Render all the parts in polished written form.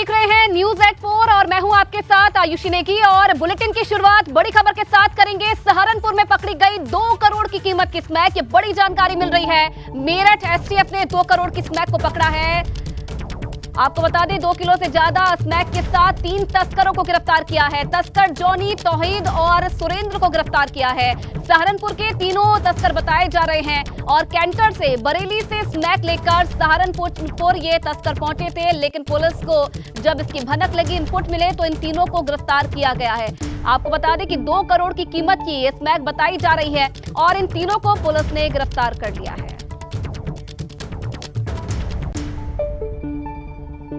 देख रहे हैं न्यूज एट 4 और मैं हूं आपके साथ आयुषी नेगी। और बुलेटिन की शुरुआत बड़ी खबर के साथ करेंगे। सहारनपुर में पकड़ी गई 2 करोड़ की कीमत की स्मैक, ये बड़ी जानकारी मिल रही है। मेरठ एसटीएफ ने 2 करोड़ की स्मैक को पकड़ा है। आपको बता दें 2 किलो से ज्यादा स्मैक के साथ 3 तस्करों को गिरफ्तार किया है। तस्कर जॉनी, तौहीद और सुरेंद्र को गिरफ्तार किया है। सहारनपुर के तीनों तस्कर बताए जा रहे हैं और कैंटर से बरेली से स्मैक लेकर सहारनपुर ये तस्कर पहुंचे थे, लेकिन पुलिस को जब इसकी भनक लगी, इनपुट मिले तो इन तीनों को गिरफ्तार किया गया है। आपको बता दें कि 2 करोड़ की कीमत की ये स्मैक बताई जा रही है और इन तीनों को पुलिस ने गिरफ्तार कर लिया है।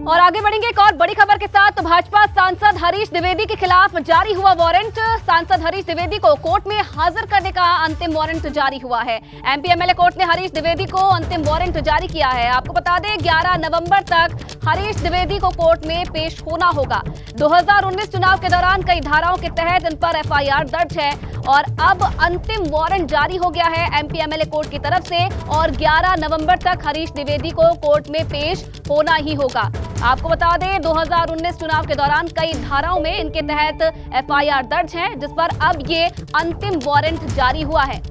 और आगे बढ़ेंगे एक और बड़ी खबर के साथ। भाजपा सांसद हरीश द्विवेदी के खिलाफ जारी हुआ वारंट। सांसद हरीश द्विवेदी को कोर्ट में हाजिर करने का अंतिम वारंट जारी हुआ है। एमपी एमएलए कोर्ट ने हरीश द्विवेदी को अंतिम वारंट जारी किया है। आपको बता दें 11 नवंबर तक हरीश द्विवेदी को कोर्ट में पेश होना होगा। 2019 चुनाव के दौरान कई धाराओं के तहत इन पर एफआईआर दर्ज है और अब अंतिम वारंट जारी हो गया है एमपी एमएलए कोर्ट की तरफ से और 11 नवंबर तक हरीश द्विवेदी को कोर्ट में पेश होना ही होगा। आपको बता दें 2019 चुनाव के दौरान कई धाराओं में इनके तहत एफआईआर दर्ज है, जिस पर अब ये अंतिम वारंट जारी हुआ है।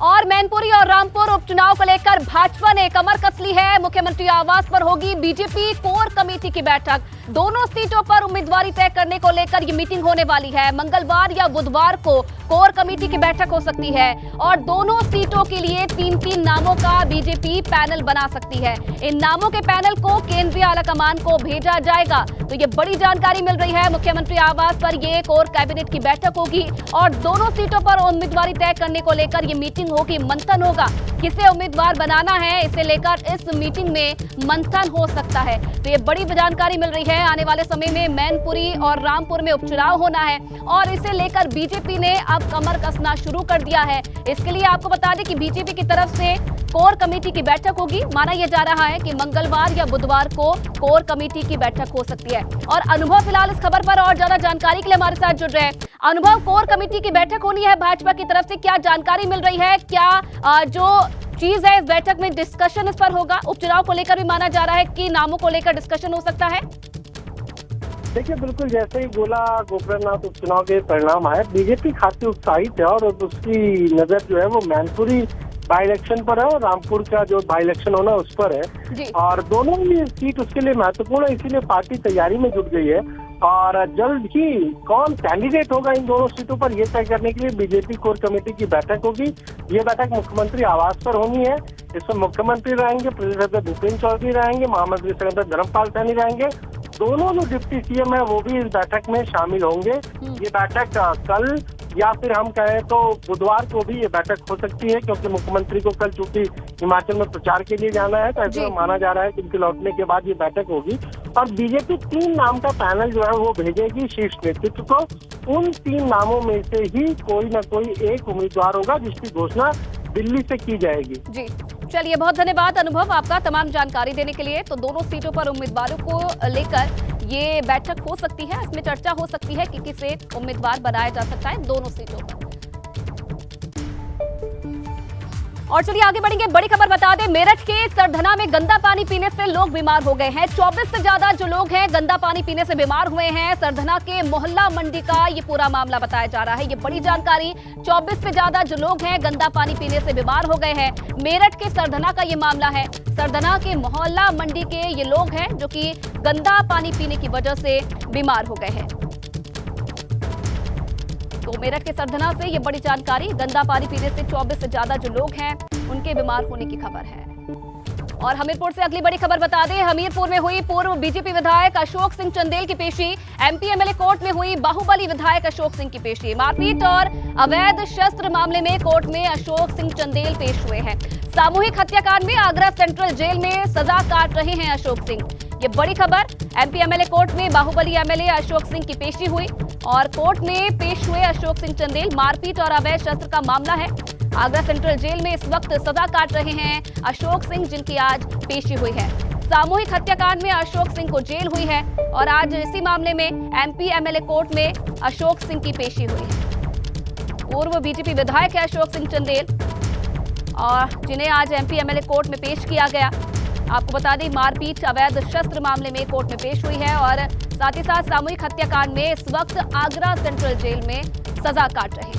और मैनपुरी और रामपुर उपचुनाव को लेकर भाजपा ने कमर कस ली है। मुख्यमंत्री आवास पर होगी बीजेपी कोर कमेटी की बैठक। दोनों सीटों पर उम्मीदवारी तय करने को लेकर ये मीटिंग होने वाली है। मंगलवार या बुधवार को कोर कमेटी की बैठक हो सकती है और दोनों सीटों के लिए 3-3 नामों का बीजेपी पैनल बना सकती है। इन नामों के पैनल को केंद्रीय आलाकमान को भेजा जाएगा। तो ये बड़ी जानकारी मिल रही है। मुख्यमंत्री आवास पर ये कोर कैबिनेट की बैठक होगी और दोनों सीटों पर उम्मीदवारी तय करने को लेकर ये मीटिंग होगी, मंथन होगा। किसे उम्मीदवार बनाना है, इसे लेकर इस मीटिंग में मंथन हो सकता है। तो ये बड़ी जानकारी मिल रही है। आने वाले समय में मैनपुरी और रामपुर में उपचुनाव होना है और इसे लेकर बीजेपी ने अब कमर कसना शुरू कर दिया है। इसके लिए आपको बता दें कि बीजेपी की तरफ से कोर कमेटी की बैठक होगी। माना यह जा रहा है कि मंगलवार या बुधवार को कोर कमेटी की बैठक हो सकती है। और अनुभव फिलहाल इस खबर पर और ज्यादा जानकारी के लिए हमारे साथ जुड़ रहे हैं। अनुभव, कोर कमेटी की बैठक होनी है भाजपा की तरफ से, क्या जानकारी मिल रही है? क्या जो चीज है इस बैठक में डिस्कशन इस पर होगा? उपचुनाव को लेकर भी माना जा रहा है कि नामों को लेकर डिस्कशन हो सकता है। देखिए, बिल्कुल जैसे ही गोला गोकरणनाथ उपचुनाव के परिणाम आए, बीजेपी खासी उत्साहित है और उसकी नजर जो है वो मैनपुरी बाई इलेक्शन पर है और रामपुर का जो बाई इलेक्शन होना उस पर है। और दोनों ही सीट उसके लिए महत्वपूर्ण है, इसीलिए पार्टी तैयारी में जुट गई है। और जल्द ही कौन कैंडिडेट होगा इन दोनों सीटों पर यह तय करने के लिए बीजेपी कोर कमेटी की बैठक होगी। ये बैठक मुख्यमंत्री आवास पर होनी है। इसमें मुख्यमंत्री रहेंगे, प्रदेश अध्यक्ष भूपेंद्र चौधरी रहेंगे, महामंत्री संगठन धर्मपाल सैनी रहेंगे। दोनों जो डिप्टी सीएम है वो भी इस बैठक में शामिल होंगे। ये बैठक कल या फिर हम कहें तो बुधवार को भी ये बैठक हो सकती है, क्योंकि मुख्यमंत्री को कल चूंकि हिमाचल में प्रचार के लिए जाना है, तो ऐसे में माना जा रहा है कि उनके लौटने के बाद ये बैठक होगी। और बीजेपी 3 नाम का पैनल जो है वो भेजेगी शीर्ष नेतृत्व को। उन 3 नामों में से ही कोई ना कोई एक उम्मीदवार होगा जिसकी घोषणा दिल्ली से की जाएगी। जी, चलिए, बहुत धन्यवाद अनुभव आपका तमाम जानकारी देने के लिए। तो दोनों सीटों पर उम्मीदवारों को लेकर ये बैठक हो सकती है, इसमें चर्चा हो सकती है कि किसे उम्मीदवार बनाया जा सकता है दोनों सीटों पर। और चलिए आगे बढ़ेंगे। बड़ी खबर बता दें, मेरठ के सरधना में गंदा पानी पीने से लोग बीमार हो गए हैं। 24 से ज्यादा जो लोग हैं गंदा पानी पीने से बीमार हुए हैं। सरधना के मोहल्ला मंडी का ये पूरा मामला बताया जा रहा है। ये बड़ी जानकारी, 24 से ज्यादा जो लोग हैं गंदा पानी पीने से बीमार हो गए हैं। मेरठ के सरधना का ये मामला है। सरधना के मोहल्ला मंडी के ये लोग हैं जो कि गंदा पानी पीने की वजह से बीमार हो गए हैं। तो मेरठ के सरधना से ये बड़ी जानकारी, गंदा पानी पीने से 24 से ज्यादा जो लोग हैं उनके बीमार होने की खबर है। और हमीरपुर से अगली बड़ी खबर बता दें, हमीरपुर में हुई पूर्व बीजेपी विधायक अशोक सिंह चंदेल की पेशी। एमपी एमएलए कोर्ट में हुई बाहुबली विधायक अशोक सिंह की पेशी। मारपीट और अवैध शस्त्र मामले में कोर्ट में अशोक सिंह चंदेल पेश हुए हैं। सामूहिक हत्याकांड में आगरा सेंट्रल जेल में सजा काट रहे हैं अशोक सिंह। ये बड़ी खबर, एमपी एमएलए कोर्ट में बाहुबली एमएलए अशोक सिंह की पेशी हुई और कोर्ट में पेश हुए अशोक सिंह चंदेल। मारपीट और अवैध शस्त्र का मामला है। आगरा सेंट्रल जेल में इस वक्त सजा काट रहे हैं अशोक सिंह, जिनकी आज पेशी हुई है। सामूहिक हत्याकांड में अशोक सिंह को जेल हुई है और आज इसी मामले में एमपी एमएलए कोर्ट में अशोक सिंह की पेशी हुई है। पूर्व बीजेपी विधायक है अशोक सिंह चंदेल और जिन्हें आज एमपी एमएलए कोर्ट में पेश किया गया। आपको बता दें, मारपीट अवैध शस्त्र मामले में कोर्ट में पेश हुई है और साथ ही साथ सामूहिक हत्याकांड में इस वक्त आगरा सेंट्रल जेल में सजा काट रहे हैं।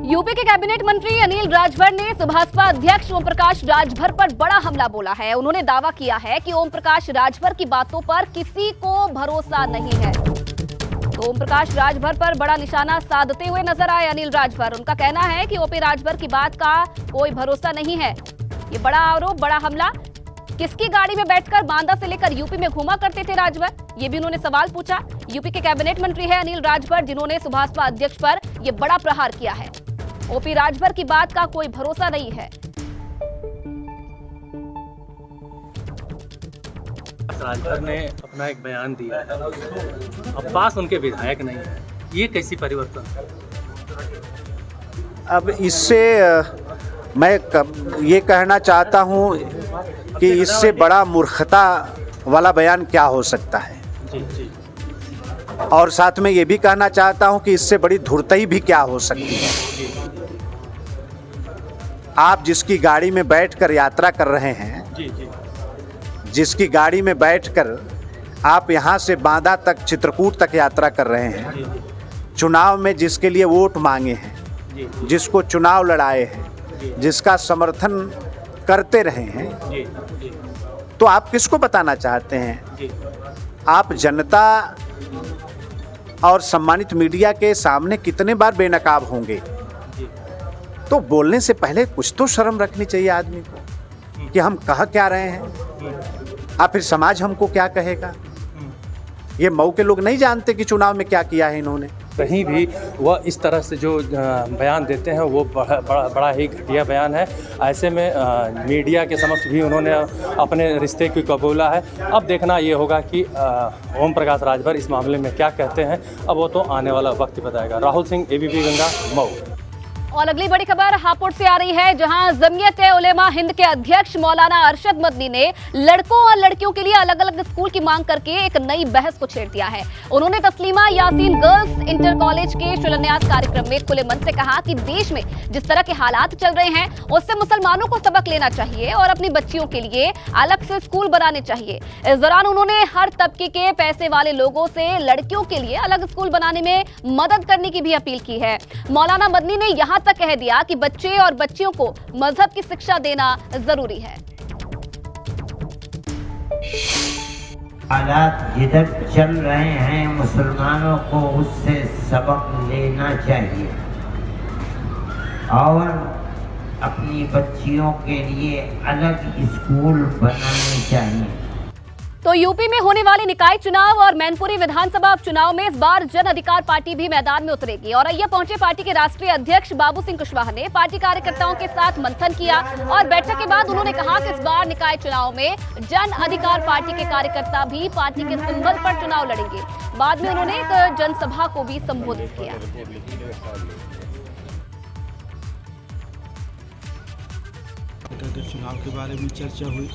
यूपी के कैबिनेट मंत्री अनिल राजभर ने भाजपा अध्यक्ष ओम प्रकाश राजभर पर बड़ा हमला बोला है। उन्होंने दावा किया है कि ओम प्रकाश राजभर की बातों पर किसी को भरोसा नहीं है। तो ओम प्रकाश राजभर पर बड़ा निशाना साधते हुए नजर आए अनिल राजभर। उनका कहना है कि ओपी राजभर की बात का कोई भरोसा नहीं है। ये बड़ा आरोप, बड़ा हमला। किसकी गाड़ी में बैठकर बांदा से लेकर यूपी में घूमा करते थे राजभर, ये भी उन्होंने सवाल पूछा। यूपी के कैबिनेट मंत्री है अनिल राजभर, जिन्होंने भाजपा अध्यक्ष पर यह बड़ा प्रहार किया है। ओपी राजभर की बात का कोई भरोसा नहीं है। राजभर ने अपना एक बयान दिया, अब्बास उनके विधायक नहीं है, ये कैसी परिवर्तन? अब इससे मैं ये कहना चाहता हूँ कि इससे बड़ा मूर्खता वाला बयान क्या हो सकता है। जी। और साथ में ये भी कहना चाहता हूँ कि इससे बड़ी धुरतई भी क्या हो सकती है। आप जिसकी गाड़ी में बैठकर यात्रा कर रहे हैं, जी। जिसकी गाड़ी में बैठकर आप यहाँ से बांदा तक, चित्रकूट तक यात्रा कर रहे हैं, चुनाव में जिसके लिए वोट मांगे हैं, जिसको चुनाव लड़ाए हैं, जिसका समर्थन करते रहे हैं, तो आप किसको बताना चाहते हैं? आप जनता और सम्मानित मीडिया के सामने कितने बार बेनकाब होंगे? तो बोलने से पहले कुछ तो शर्म रखनी चाहिए आदमी को कि हम कह क्या रहे हैं, और फिर समाज हमको क्या कहेगा। ये मऊ के लोग नहीं जानते कि चुनाव में क्या किया है इन्होंने। कहीं भी वह इस तरह से जो बयान देते हैं वो बड़ा ही घटिया बयान है। ऐसे में मीडिया के समक्ष भी उन्होंने अपने रिश्ते की कबूला है। अब देखना ये होगा कि ओम प्रकाश राजभर इस मामले में क्या कहते हैं। अब वो तो आने वाला वक्त बताएगा। राहुल सिंह, एबीपी गंगा, मऊ। और अगली बड़ी खबर हापुड़ से आ रही है, जहां जमीयत उलेमा हिंद के अध्यक्ष मौलाना अरशद मदनी ने लड़कों और लड़कियों के लिए अलग अलग स्कूल की मांग करके एक नई बहस को छेड़ दिया है। उन्होंने Taslima Yasin girls inter college के शिलान्यास कार्यक्रम में खुले मन से कहा कि देश में जिस तरह के हालात चल रहे हैं उससे मुसलमानों को सबक लेना चाहिए और अपनी बच्चियों के लिए अलग से स्कूल बनाने चाहिए। इस दौरान उन्होंने हर तबके के पैसे वाले लोगों से लड़कियों के लिए अलग स्कूल बनाने में मदद करने की भी अपील की है। मौलाना मदनी ने यहाँ तक कह दिया कि बच्चे और बच्चियों को मजहब की शिक्षा देना जरूरी है। हालात जिधर चल रहे हैं मुसलमानों को उससे सबक लेना चाहिए और अपनी बच्चियों के लिए अलग स्कूल बनाने चाहिए। तो यूपी में होने वाले निकाय चुनाव और मैनपुरी विधानसभा उपचुनाव में इस बार जन अधिकार पार्टी भी मैदान में उतरेगी। और अय्या पहुंचे पार्टी के राष्ट्रीय अध्यक्ष बाबू सिंह कुशवाहा ने पार्टी कार्यकर्ताओं के साथ मंथन किया और बैठक के बाद उन्होंने कहा कि इस बार निकाय चुनाव में जन अधिकार पार्टी के कार्यकर्ता भी पार्टी के सिंबल पर चुनाव लड़ेंगे। बाद में उन्होंने एक जनसभा को भी संबोधित किया। चुनाव के बारे में चर्चा हुई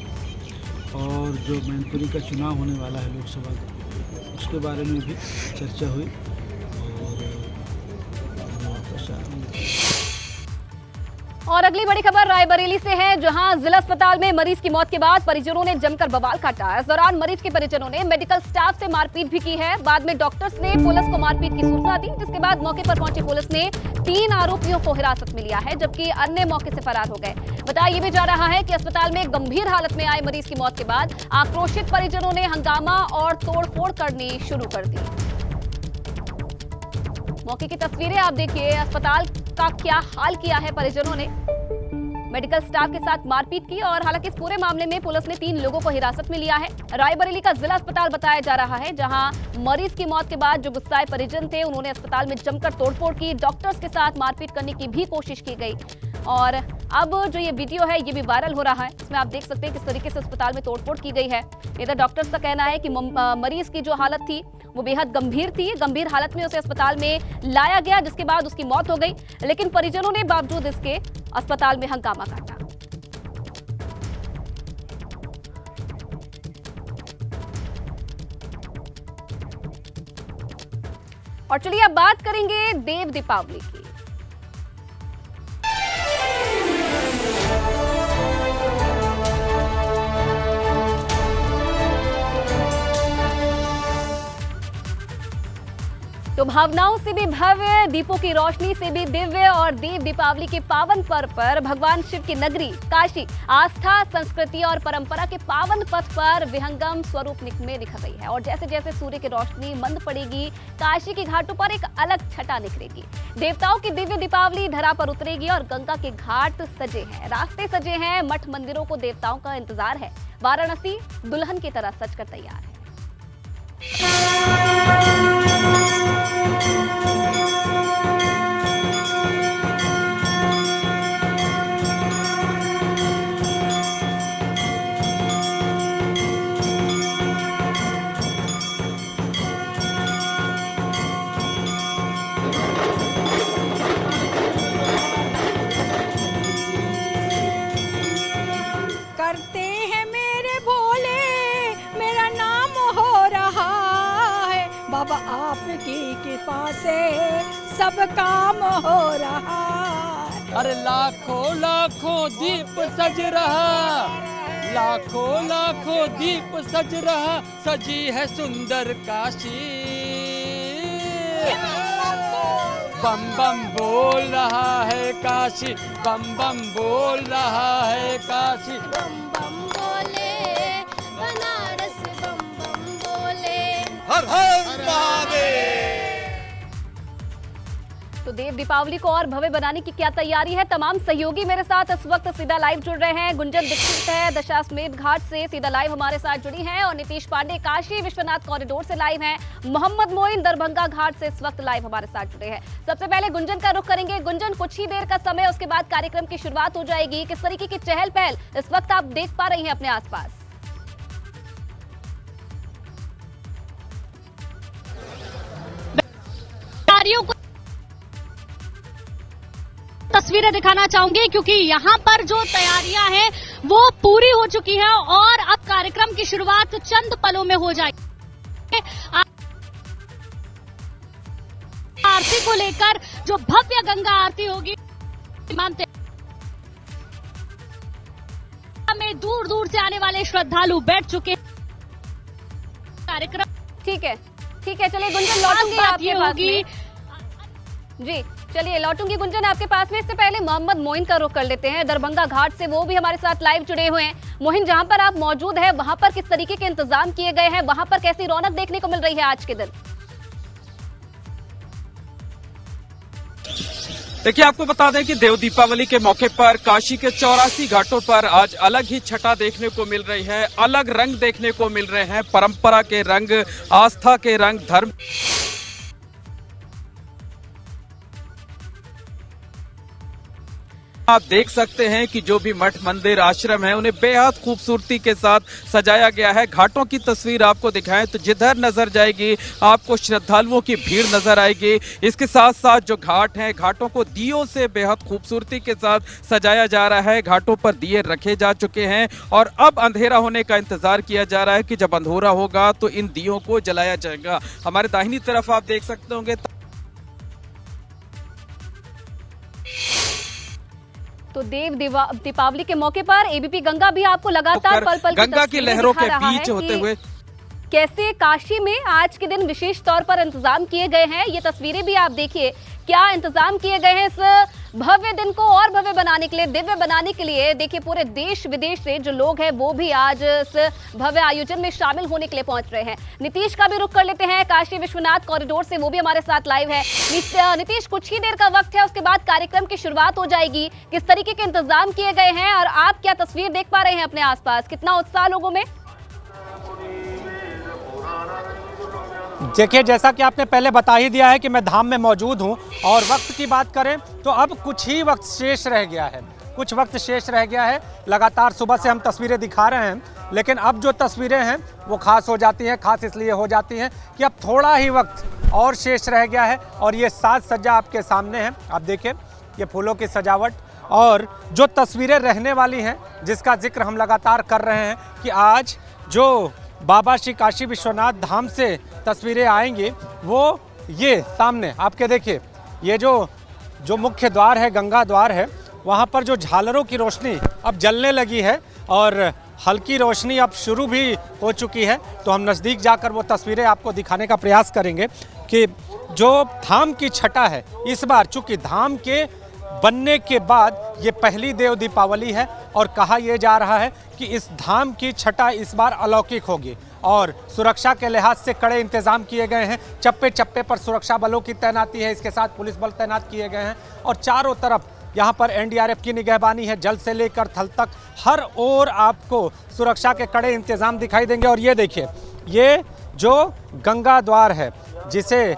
और जो मैनपुरी का चुनाव होने वाला है लोकसभा का, उसके बारे में भी चर्चा हुई। और अगली बड़ी खबर रायबरेली से है, जहां जिला अस्पताल में मरीज की मौत के बाद परिजनों ने जमकर बवाल काटा। इस दौरान मरीज के परिजनों ने मेडिकल स्टाफ से मारपीट भी की है। बाद में डॉक्टर्स ने पुलिस को मारपीट की सूचना दी, जिसके बाद मौके पर पहुंची पुलिस ने 3 आरोपियों को हिरासत में लिया है, जबकि अन्य मौके से फरार हो गए। बताया ये भी जा रहा है कि अस्पताल में गंभीर हालत में आए मरीज की मौत के बाद आक्रोशित परिजनों ने हंगामा और तोड़फोड़ करनी शुरू कर दी। मौके की तस्वीरें आप देखिए, अस्पताल का क्या हाल किया है परिजनों ने। मेडिकल स्टाफ के साथ मारपीट की और हालांकि इस पूरे मामले में पुलिस ने 3 लोगों को हिरासत में लिया है। रायबरेली का जिला अस्पताल बताया जा रहा है, जहां मरीज की मौत के बाद जो गुस्साए परिजन थे उन्होंने अस्पताल में जमकर तोड़फोड़ की, डॉक्टर्स के साथ मारपीट करने की भी कोशिश की गई। और अब जो ये वीडियो है ये भी वायरल हो रहा है। इसमें आप देख सकते हैं किस तरीके से अस्पताल में तोड़फोड़ की गई है। इधर डॉक्टर्स का कहना है कि मरीज की जो हालत थी वो बेहद गंभीर थी। गंभीर हालत में उसे अस्पताल में लाया गया, जिसके बाद उसकी मौत हो गई, लेकिन परिजनों ने बावजूद इसके अस्पताल में हंगामा काटा। और चलिए अब बात करेंगे देव दीपावली की। तो भावनाओं से भी भव्य, दीपों की रोशनी से भी दिव्य और देव दीपावली के पावन पर्व पर भगवान शिव की नगरी काशी आस्था, संस्कृति और परंपरा के पावन पथ पर विहंगम स्वरूप में निखर रही है। और जैसे जैसे सूर्य की रोशनी मंद पड़ेगी, काशी के घाटों पर एक अलग छटा निखरेगी। देवताओं की दिव्य दीपावली धरा पर उतरेगी और गंगा के घाट सजे हैं, रास्ते सजे हैं, मठ मंदिरों को देवताओं का इंतजार है। वाराणसी दुल्हन की तरह सजकर तैयार है। करते हैं मेरे भोले, मेरा नाम हो रहा है, बाबा आपकी कृपा से सब काम हो रहा है। अरे लाखों लाखों दीप सज रहा, लाखों लाखों दीप सज रहा, सजी है सुंदर काशी। बम बम बोल रहा है काशी, बम बम बोल रहा है काशी। बम बम बोले बनारस, बम बम बोले हर हर महादेव। तो देव दीपावली को और भव्य बनाने की क्या तैयारी है? तमाम सहयोगी मेरे साथ इस वक्त सीधा लाइव जुड़ रहे हैं। गुंजन दीक्षित है दशाश्वमेध घाट से सीधा लाइव हमारे साथ जुड़ी हैं और नीतीश पांडे काशी विश्वनाथ कॉरिडोर से लाइव हैं। मोहम्मद मोइन दरभंगा घाट से इस वक्त लाइव हमारे साथ जुड़े हैं। सबसे पहले गुंजन का रुख करेंगे। गुंजन, कुछ ही देर का समय, उसके बाद कार्यक्रम की शुरुआत हो जाएगी। किस तरीके की चहल पहल इस वक्त आप देख पा रही हैं अपने आसपास? तस्वीरें दिखाना चाहूंगी क्योंकि यहाँ पर जो तैयारियां हैं वो पूरी हो चुकी हैं और अब कार्यक्रम की शुरुआत चंद पलों में हो जाएगी। आरती को लेकर जो भव्य गंगा आरती होगी में दूर दूर से आने वाले श्रद्धालु बैठ चुके हैं। कार्यक्रम ठीक है, चलिए गुंजन लौटूंगी आपके पास में। जी चलिए लौटूंगी गुंजन आपके पास में। इससे पहले मोहम्मद मोइन का रुख कर लेते हैं दरभंगा घाट से, वो भी हमारे साथ लाइव जुड़े हुए हैं। मोइन, जहां पर आप मौजूद हैं वहां पर किस तरीके के इंतजाम किए गए हैं, वहां पर कैसी रौनक देखने को मिल रही है आज के दिन? देखिए, आपको बता दें कि देव दीपावली के मौके पर काशी के 84 घाटों पर आज अलग ही छटा देखने को मिल रही है, अलग रंग देखने को मिल रहे हैं, परंपरा के रंग, आस्था के रंग, धर्म। आप देख सकते हैं कि जो भी मठ मंदिर आश्रम है उन्हें बेहद खूबसूरती के साथ सजाया गया है। घाटों की तस्वीर आपको दिखाएं तो जिधर नजर जाएगी आपको श्रद्धालुओं की भीड़ नजर आएगी। इसके साथ साथ जो घाट हैं, घाटों को दियों से बेहद खूबसूरती के साथ सजाया जा रहा है। घाटों पर दिए रखे जा चुके हैं और अब अंधेरा होने का इंतजार किया जा रहा है कि जब अंधेरा होगा तो इन दियों को जलाया जाएगा। हमारे दाहिनी तरफ आप देख सकते होंगे तो देव दीपावली के मौके पर एबीपी गंगा भी आपको लगातार पल पल गंगा की लहरों के बीच होते हुए कैसे काशी में आज के दिन विशेष तौर पर इंतजाम किए गए हैं। ये तस्वीरें भी आप देखिए, क्या इंतजाम किए गए हैं इस भव्य दिन को और भव्य बनाने के लिए, दिव्य बनाने के लिए। देखिए पूरे देश विदेश से जो लोग हैं वो भी आज इस भव्य आयोजन में शामिल होने के लिए पहुंच रहे हैं। नीतीश का भी रुख कर लेते हैं काशी विश्वनाथ कॉरिडोर से, वो भी हमारे साथ लाइव है। नीतीश, कुछ ही देर का वक्त है, उसके बाद कार्यक्रम की शुरुआत हो जाएगी। किस तरीके के इंतजाम किए गए हैं और आप क्या तस्वीर देख पा रहे हैं अपने आसपास? कितना उत्साह लोगों में? देखिए, जैसा कि आपने पहले बता ही दिया है कि मैं धाम में मौजूद हूं और वक्त की बात करें तो अब कुछ ही वक्त शेष रह गया है, कुछ वक्त शेष रह गया है। लगातार सुबह से हम तस्वीरें दिखा रहे हैं, लेकिन अब जो तस्वीरें हैं वो खास हो जाती हैं। खास इसलिए हो जाती हैं कि अब थोड़ा ही वक्त और शेष रह गया है और ये साज सज्जा आपके सामने है। आप देखिए, ये फूलों की सजावट और जो तस्वीरें रहने वाली हैं जिसका जिक्र हम लगातार कर रहे हैं कि आज जो बाबा श्री काशी विश्वनाथ धाम से तस्वीरें आएंगी वो ये सामने आपके देखिए, ये जो मुख्य द्वार है, गंगा द्वार है, वहाँ पर जो झालरों की रोशनी अब जलने लगी है और हल्की रोशनी अब शुरू भी हो चुकी है। तो हम नज़दीक जाकर वो तस्वीरें आपको दिखाने का प्रयास करेंगे कि जो धाम की छटा है, इस बार चूंकि धाम के बनने के बाद ये पहली देव दीपावली है और कहा यह जा रहा है कि इस धाम की छटा इस बार अलौकिक होगी और सुरक्षा के लिहाज से कड़े इंतजाम किए गए हैं। चप्पे चप्पे पर सुरक्षा बलों की तैनाती है, इसके साथ पुलिस बल तैनात किए गए हैं और चारों तरफ यहाँ पर एनडीआरएफ की निगहबानी है। जल से लेकर थल तक हर ओर आपको सुरक्षा के कड़े इंतजाम दिखाई देंगे। और ये देखिए, ये जो गंगा द्वार है जिसे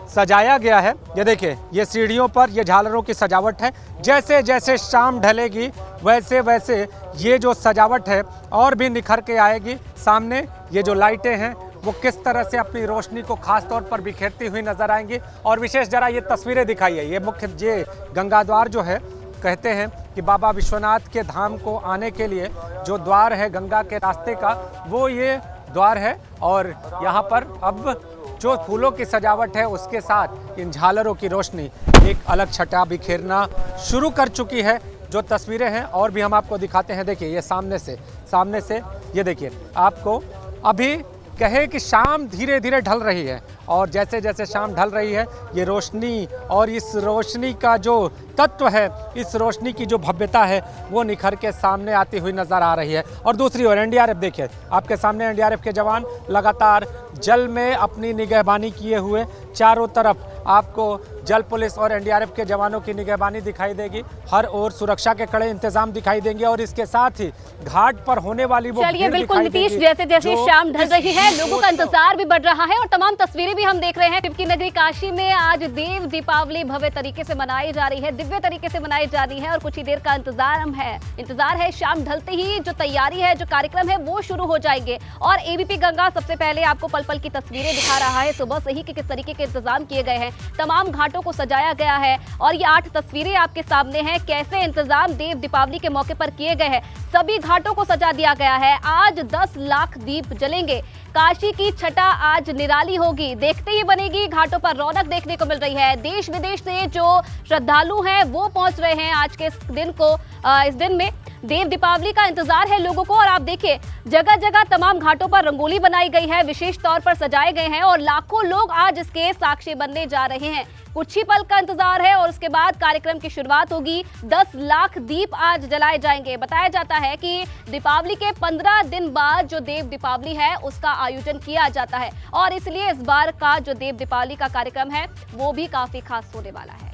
सजाया गया है, ये देखिए, ये सीढ़ियों पर ये झालरों की सजावट है। जैसे जैसे शाम ढलेगी वैसे वैसे ये जो सजावट है और भी निखर के आएगी। सामने ये जो लाइटें हैं वो किस तरह से अपनी रोशनी को खास तौर पर बिखेरती हुई नजर आएंगी। और विशेष जरा ये तस्वीरें दिखाइए, ये मुख्य ये गंगा द्वार जो है, कहते हैं कि बाबा विश्वनाथ के धाम को आने के लिए जो द्वार है गंगा के रास्ते का, वो ये द्वार है। और यहाँ पर अब जो फूलों की सजावट है उसके साथ इन झालरों की रोशनी एक अलग छटा बिखेरना शुरू कर चुकी है। जो तस्वीरें हैं और भी हम आपको दिखाते हैं। देखिए, ये सामने से ये देखिए, आपको अभी कहे कि शाम धीरे धीरे ढल रही है और जैसे जैसे शाम ढल रही है ये रोशनी और इस रोशनी का जो तत्व है, इस रोशनी की जो भव्यता है वो निखर के सामने आती हुई नज़र आ रही है। और दूसरी ओर एनडीआरएफ, देखिए आपके सामने एनडीआरएफ के जवान लगातार जल में अपनी निगहबानी किए हुए, चारों तरफ आपको जल पुलिस और एनडीआरएफ के जवानों की निगहबानी दिखाई देगी। हर ओर सुरक्षा के कड़े इंतजाम दिखाई देंगे और इसके साथ ही घाट पर होने वाली वो चलिए, बिल्कुल नीतीश, जैसे जैसे शाम ढल रही है लोगों का इंतजार भी बढ़ रहा है और तमाम तस्वीरें भी हम देख रहे हैं। की नगरी काशी में आज देव दीपावली भव्य तरीके से मनाई जा रही है, दिव्य तरीके से मनाई जा रही है और कुछ ही देर का इंतजार है। शाम ढलते ही जो तैयारी है, जो कार्यक्रम है वो शुरू हो जाएंगे। और एबीपी गंगा सबसे पहले आपको पल पल की तस्वीरें दिखा रहा है सुबह से ही कि किस तरीके के इंतजाम किए गए हैं। तमाम घाटों को सजाया गया है और ये 8 तस्वीरें आपके सामने हैं, कैसे इंतजाम देव दीपावली के मौके पर किए गए हैं। सभी घाटों को सजा दिया गया है। आज 10 लाख दीप जलेंगे। काशी की छटा आज निराली होगी, देखते ही बनेगी। घाटों पर रौनक देखने को मिल रही है। देश विदेश से जो श्रद्धालु हैं वो पहुंच रहे हैं आज के इस दिन में। देव दीपावली का इंतजार है लोगों को और आप देखिए, जगह जगह तमाम घाटों पर रंगोली बनाई गई है, विशेष तौर पर सजाए गए हैं और लाखों लोग आज इसके साक्षी बनने जा रहे हैं। कुछ ही पल का इंतजार है और उसके बाद कार्यक्रम की शुरुआत होगी। 10 लाख दीप आज जलाए जाएंगे। बताया जाता है कि दीपावली के 15 दिन बाद जो देव दीपावली है उसका आयोजन किया जाता है और इसलिए इस बार का जो देव दीपावली का कार्यक्रम है वो भी काफी खास होने वाला है।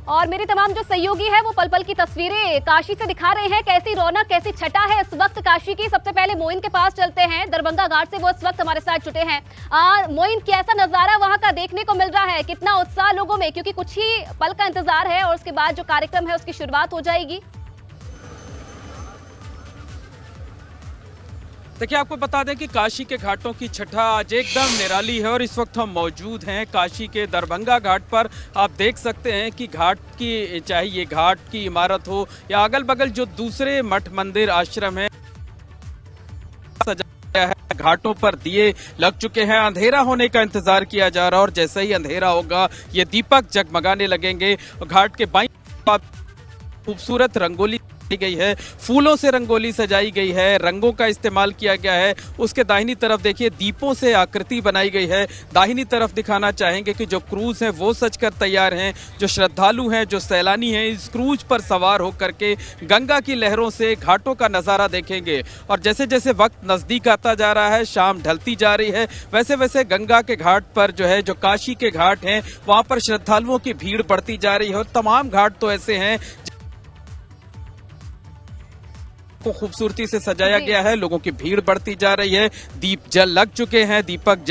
और मेरे तमाम जो सहयोगी है वो पल पल की तस्वीरें काशी से दिखा रहे हैं, कैसी रौनक, कैसी छटा है इस वक्त काशी की। सबसे पहले मोइन के पास चलते हैं, दरभंगा घाट से वो इस वक्त हमारे साथ जुटे हैं। मोइन, कैसा नजारा वहां का देखने को मिल रहा है, कितना उत्साह लोगों में, क्योंकि कुछ ही पल का इंतजार है और उसके बाद जो कार्यक्रम है उसकी शुरुआत हो जाएगी। देखिए, आपको बता दें कि काशी के घाटों की छठा आज एकदम निराली है और इस वक्त हम मौजूद हैं काशी के दरभंगा घाट पर। आप देख सकते हैं कि घाट की, चाहे ये घाट की इमारत हो या अगल बगल जो दूसरे मठ मंदिर आश्रम है, सजाया है। घाटों पर दिए लग चुके हैं, अंधेरा होने का इंतजार किया जा रहा है और जैसे ही अंधेरा होगा ये दीपक जगमगाने लगेंगे। घाट के बाईं खूबसूरत रंगोली गई है, फूलों से रंगोली सजाई गई है, रंगों का इस्तेमाल किया गया है। उसके दाहिनी तरफ देखिए दीपों से आकृति बनाई गई है। दाहिनी तरफ दिखाना चाहेंगे कि जो क्रूज हैं वो सजकर तैयार हैं। जो श्रद्धालु हैं, जो सैलानी हैं, इस क्रूज पर सवार होकर के गंगा की लहरों से घाटों का नज़ारा देखेंगे। और जैसे जैसे वक्त नज़दीक आता जा रहा है, शाम ढलती जा रही है, वैसे वैसे गंगा के घाट पर जो है, जो काशी के घाट हैं, वहाँ पर श्रद्धालुओं की भीड़ बढ़ती जा रही है। और तमाम घाट तो ऐसे हैं को खूबसूरती से सजाया गया है, लोगों की भीड़ बढ़ती जा रही है, दीप जल लग चुके हैं, दीपक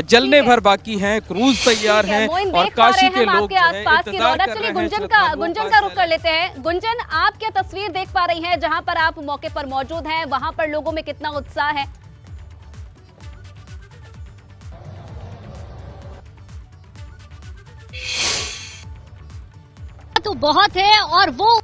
जलने भर बाकी हैं, क्रूज तैयार हैं और काशी के लोग आसपास की रौनक। चलिए गुंजन का रुख कर लेते हैं। गुंजन, आप क्या तस्वीर देख पा रही हैं जहां पर आप मौके पर मौजूद हैं, वहां पर लोगों में कितना उत्साह है? तो बहुत है और वो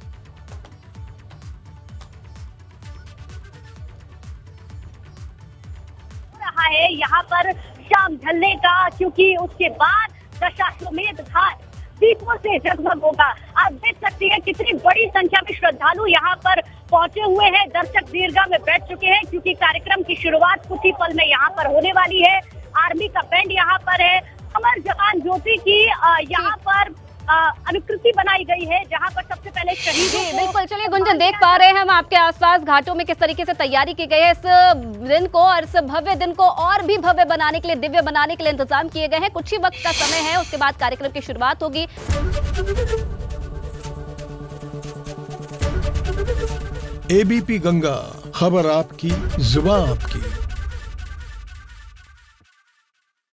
है यहाँ पर शाम ढलने का, क्योंकि उसके बाद दशाश्वमेध घाट दीपों से जगमग होगा। आप देख सकती हैं कितनी बड़ी संख्या में श्रद्धालु यहाँ पर पहुंचे हुए हैं, दर्शक दीर्घा में बैठ चुके हैं क्योंकि कार्यक्रम की शुरुआत कुछ ही पल में यहाँ पर होने वाली है। आर्मी का बैंड यहाँ पर है, अमर जवान ज्योति की यहाँ पर अनुकृति बनाई गई है जहां पर सबसे पहले शहीदों को। बिल्कुल, चलिए गुंजन, देख पा रहे हैं हम आपके आसपास घाटों में किस तरीके से तैयारी की गई है। इस दिन को और इस भव्य दिन को और भी भव्य बनाने के लिए, दिव्य बनाने के लिए इंतजाम किए गए हैं। कुछ ही वक्त का समय है, उसके बाद कार्यक्रम की शुरुआत होगी। एबीपी गंगा, खबर आपकी, जुबान आपकी।